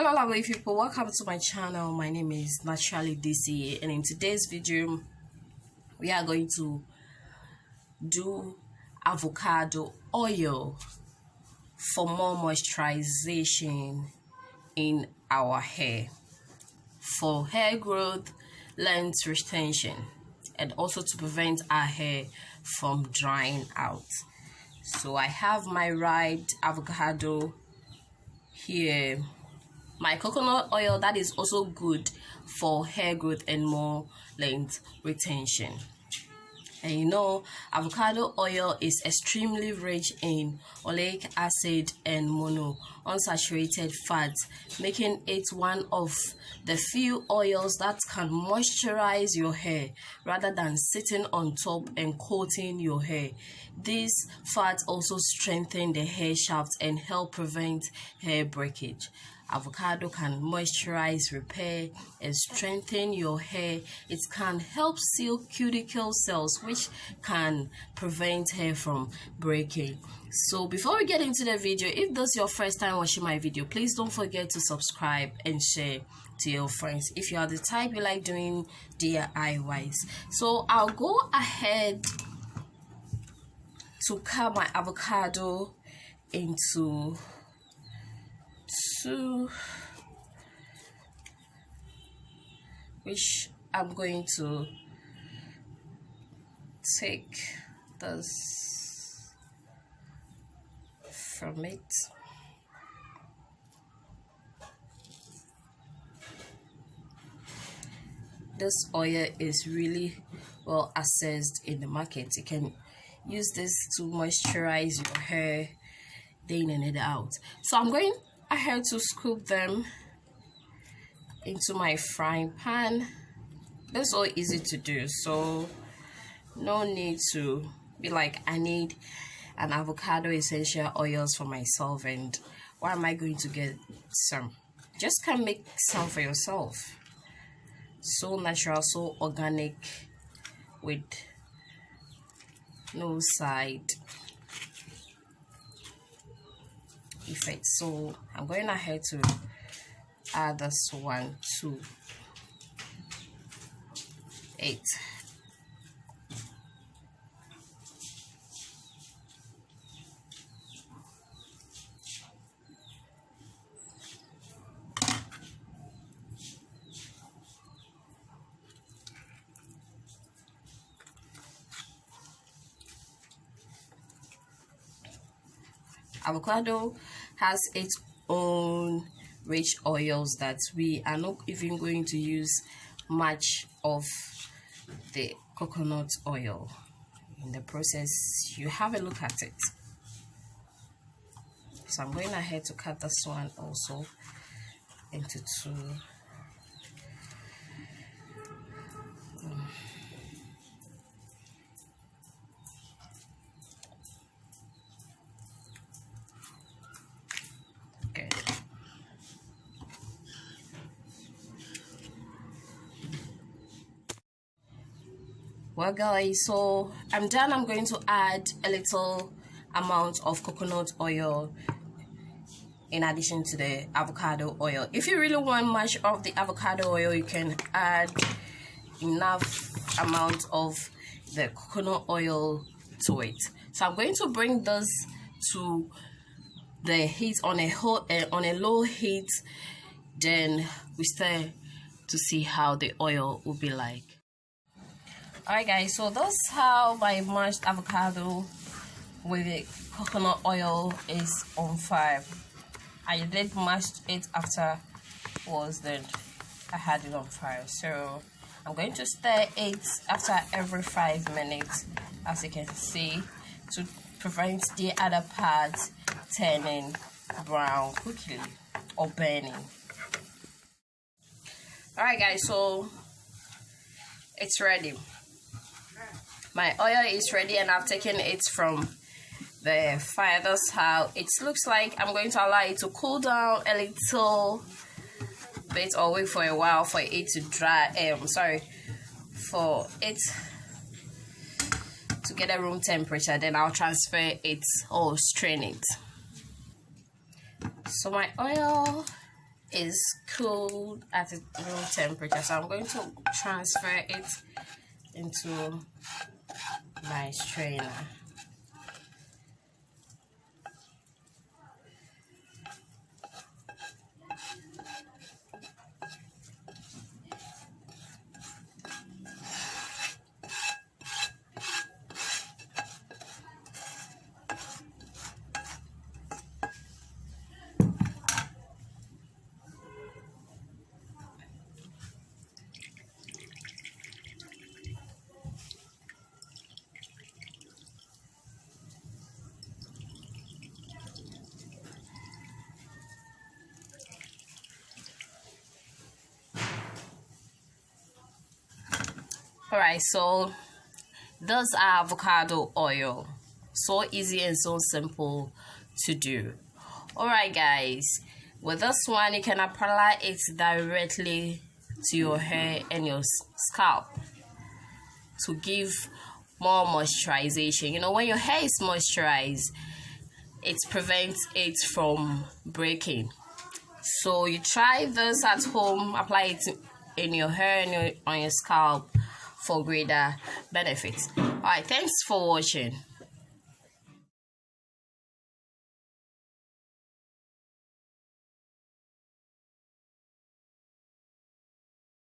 Hello lovely people, welcome to my channel. My name is Naturally DC, and in today's video we are going to do avocado oil for more moisturization in our hair, for hair growth, length retention, and also to prevent our hair from drying out. So I have my right avocado here, my coconut oil that is also good for hair growth and more length retention. And you know, avocado oil is extremely rich in oleic acid and monounsaturated fats, making it one of the few oils that can moisturize your hair rather than sitting on top and coating your hair. These fats also strengthen the hair shaft and help prevent hair breakage. Avocado can moisturize, repair, and strengthen your hair. It can help seal cuticle cells, which can prevent hair from breaking. So before we get into the video, if this is your first time watching my video, please don't forget to subscribe and share to your friends if you are the type you like doing DIYs. So I'll go ahead to cut my avocado into two, which I'm going to take this from it. This oil is really well assessed in the market. You can use this to moisturize your hair day in and day out. So I'm going ahead to scoop them into my frying pan. That's all easy to do, so no need to be like, I need an avocado essential oils for myself and why am I going to get some? Just can make some for yourself. So natural, so organic, with no side effect. So I'm going ahead to add this one to it. Avocado has its own rich oils that we are not even going to use much of the coconut oil in the process. You have a look at it. So I'm going ahead to cut this one also into two. Well guys, so I'm done. I'm going to add a little amount of coconut oil in addition to the avocado oil. If you really want much of the avocado oil, you can add enough amount of the coconut oil to it. So I'm going to bring this to the heat on a low heat, then we start to see how the oil will be like. Alright guys, so that's how my mashed avocado with the coconut oil is on fire. I did mash it afterwards, then I had it on fire. So I'm going to stir it after every 5 minutes, as you can see, to prevent the other parts turning brown quickly or burning. Alright guys, so it's ready. My oil is ready and I've taken it from the fire. That's how it looks like. I'm going to allow it to cool down a little bit or wait for a while for it to dry. For it to get a room temperature, then I'll transfer it or strain it. So my oil is cooled at room temperature, so I'm going to transfer it into my strainer. Alright, so those are avocado oil. So easy and so simple to do. Alright guys, with this one you can apply it directly to your hair and your scalp to give more moisturization. You know, when your hair is moisturized, it prevents it from breaking. So you try this at home, apply it in your hair and on your scalp for greater benefits. Alright, thanks for watching.